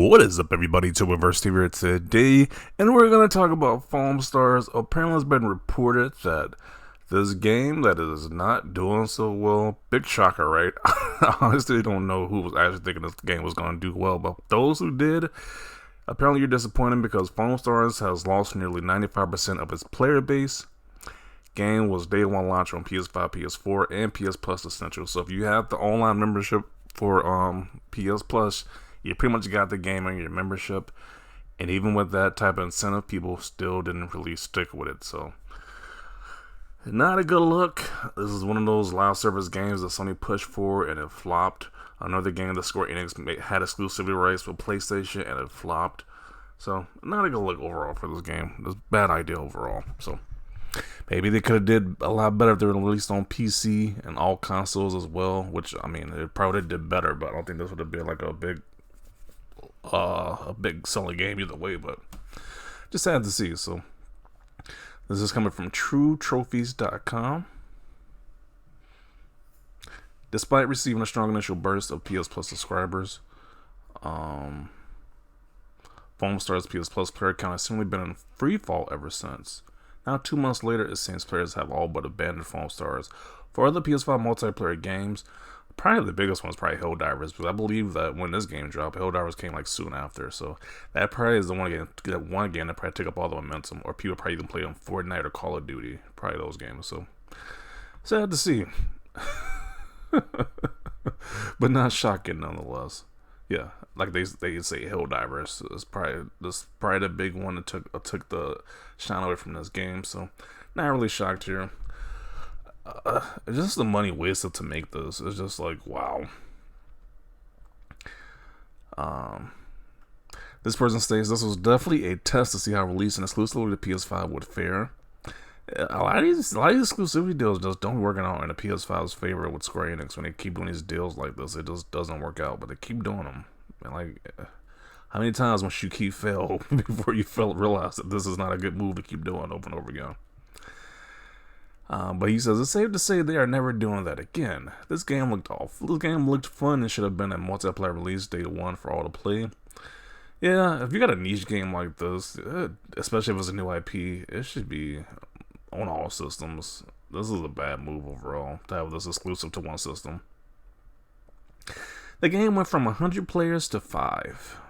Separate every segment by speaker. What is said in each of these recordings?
Speaker 1: What is up, everybody? To Reverse TV here today, and we're going to talk about Foamstars. Apparently, it's been reported that this game that is not doing so well. Big shocker, right? I honestly don't know who was actually thinking this game was going to do well, but those who did, apparently you're disappointed because Foamstars has lost nearly 95% of its player base. Game was day one launch on PS5, PS4, and PS Plus Essential. So if you have the online membership for PS Plus, you pretty much got the game on your membership. And even with that type of incentive, people still didn't really stick with it. So not a good look. This is one of those live service games that Sony pushed for and it flopped. Another game that Square Enix had exclusivity rights for PlayStation and it flopped. So not a good look overall for this game. It's a bad idea overall. So maybe they could have did a lot better if they were released on PC and all consoles as well. Which, I mean, it probably did better, but I don't think this would have been like a big selling game either way. But just sad to see. So this is coming from TrueTrophies.com. Despite receiving a strong initial burst of PS Plus subscribers, Foamstars PS Plus player count has seemingly been in free fall ever since. Now, 2 months later, it seems players have all but abandoned Foamstars. For other PS5 multiplayer games, probably the biggest one is probably Helldivers, because I believe that when this game dropped, Helldivers came like soon after. So that probably is the one game that probably took up all the momentum, or people probably even play on Fortnite or Call of Duty, probably those games. So sad to see, but not shocking nonetheless. Yeah, like they say, Helldivers is probably the big one that took the shine away from this game. So not really shocked here. Just the money wasted to make this. It's just like, wow. This person states this was definitely a test to see how releasing exclusively to PS5 would fare. A lot of these exclusivity deals just don't work out in the PS5's favor with Square Enix. When they keep doing these deals like this, it just doesn't work out. But they keep doing them. And like, how many times must you keep fail before you realize that this is not a good move to keep doing over and over again? But he says it's safe to say they are never doing that again. This game looked awful. This game looked fun and should have been a multiplayer release day one for all to play. Yeah, if you got a niche game like this, especially if it's a new IP, it should be on all systems. This is a bad move overall to have this exclusive to one system. The game went from 100 players to 5.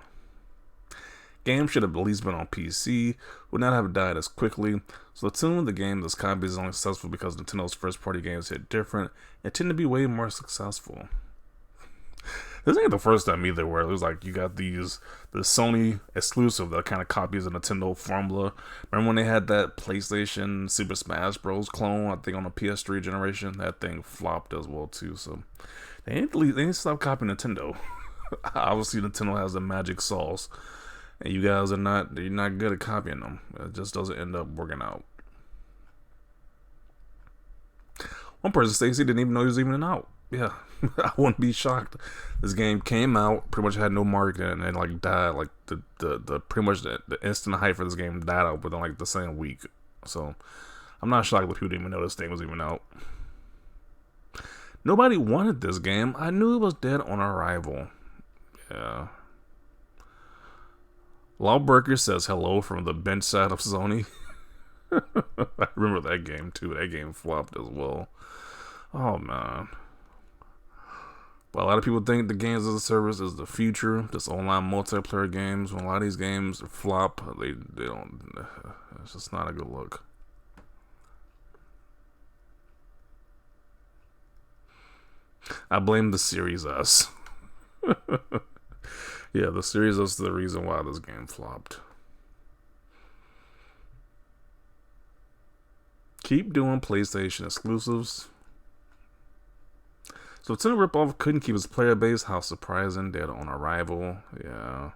Speaker 1: Game should have at least been on PC, would not have died as quickly. Splatoon, the game that's kind of is only successful because Nintendo's first party games hit different and tend to be way more successful. This ain't the first time either where it was like you got the Sony exclusive that kind of copies the Nintendo formula. Remember when they had that PlayStation Super Smash Bros. Clone, I think on the PS3 generation? That thing flopped as well too, so they ain't to stop copying Nintendo. Obviously Nintendo has the magic sauce. And you guys you're not good at copying them. It just doesn't end up working out. One person states he didn't even know he was even out. Yeah, I wouldn't be shocked. This game came out, pretty much had no marketing, and like died. Like the pretty much the instant hype for this game died out within like the same week. So I'm not shocked that people didn't even know this thing was even out. Nobody wanted this game. I knew it was dead on arrival. Yeah. Lawbreaker says hello from the bench side of Sony. I remember that game too. That game flopped as well. Oh man. But a lot of people think the games as a service is the future. This online multiplayer games. When a lot of these games flop, they don't. It's just not a good look. I blame the Series S. Yeah, the Series S is the reason why this game flopped. Keep doing PlayStation exclusives. So Nintendo ripoff couldn't keep its player base. How surprising! Dead on arrival. Yeah.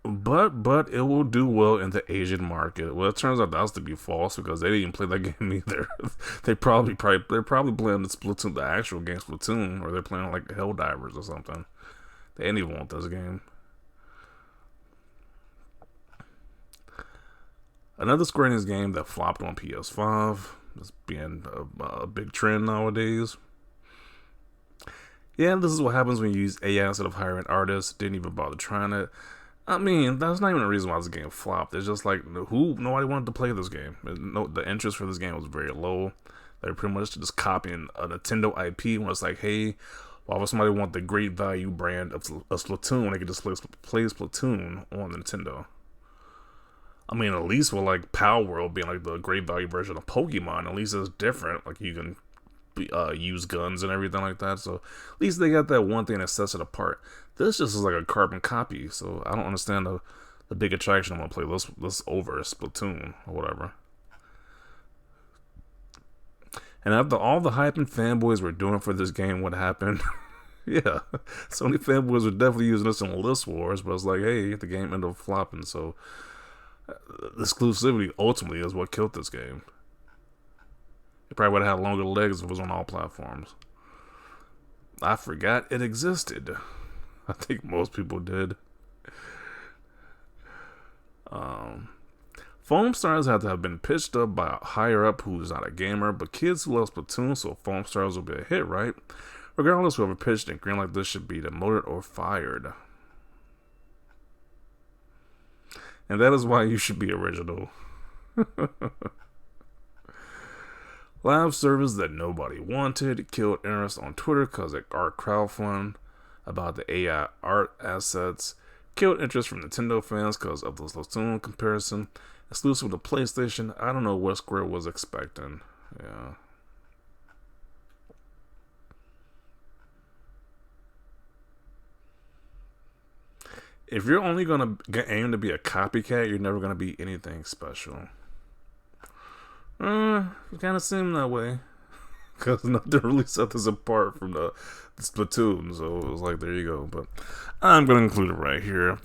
Speaker 1: But it will do well in the Asian market. Well, it turns out that's to be false because they didn't even play that game either. they're probably playing the Splatoon, the actual game Splatoon, or they're playing like Helldivers or something. They didn't even want this game. Another Square Enix game that flopped on PS5. It's being a big trend nowadays. Yeah, this is what happens when you use AI instead of hiring artists. Didn't even bother trying it. I mean, that's not even the reason why this game flopped. It's just like nobody wanted to play this game. No, the interest for this game was very low. They're pretty much just copying a Nintendo IP when it's like, hey, why would somebody want the great value brand of Splatoon when they could just play Splatoon on Nintendo? I mean, at least with like Power World being like the great value version of Pokemon, at least it's different. Like you can use guns and everything like that. So at least they got that one thing that sets it apart. This just is like a carbon copy. So I don't understand the big attraction. I'm gonna play this over Splatoon or whatever. And after all the hype and fanboys were doing for this game, what happened? Yeah, Sony fanboys were definitely using this in list wars, but it's like, hey, the game ended up flopping. So exclusivity ultimately is what killed this game. It probably would have had longer legs if it was on all platforms. I forgot it existed. I think most people did. Foamstars had to have been pitched up by a higher up who's not a gamer, but kids who love Splatoon, so Foamstars will be a hit, right? Regardless, whoever pitched and green like this should be demoted or fired. And that is why you should be original. Live service that nobody wanted killed interest on Twitter because our crowdfund about the AI art assets killed interest from Nintendo fans because of the Splatoon comparison. Exclusive to PlayStation, I don't know what Square was expecting. Yeah. If you're only going to aim to be a copycat, you're never going to be anything special. It kind of seemed that way. Because nothing really set this apart from the Splatoon. So it was like, there you go. But I'm going to include it right here.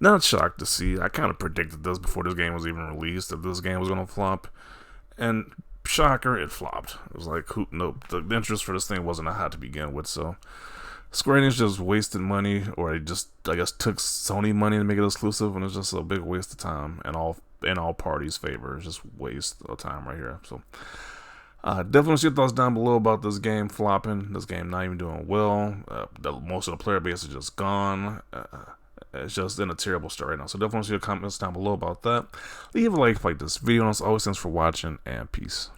Speaker 1: Not shocked to see. I kind of predicted this before this game was even released, that this game was going to flop. And shocker, it flopped. It was like, nope. The interest for this thing wasn't hot to begin with. So Square Enix just wasted money, or they just, I guess, took Sony money to make it exclusive, and it's just a big waste of time in all parties' favor. It's just waste of time right here. So definitely see your thoughts down below about this game flopping. This game not even doing well. Most of the player base is just gone. It's just in a terrible state right now. So definitely see your comments down below about that. Leave a like this video. And as always, thanks for watching, and peace.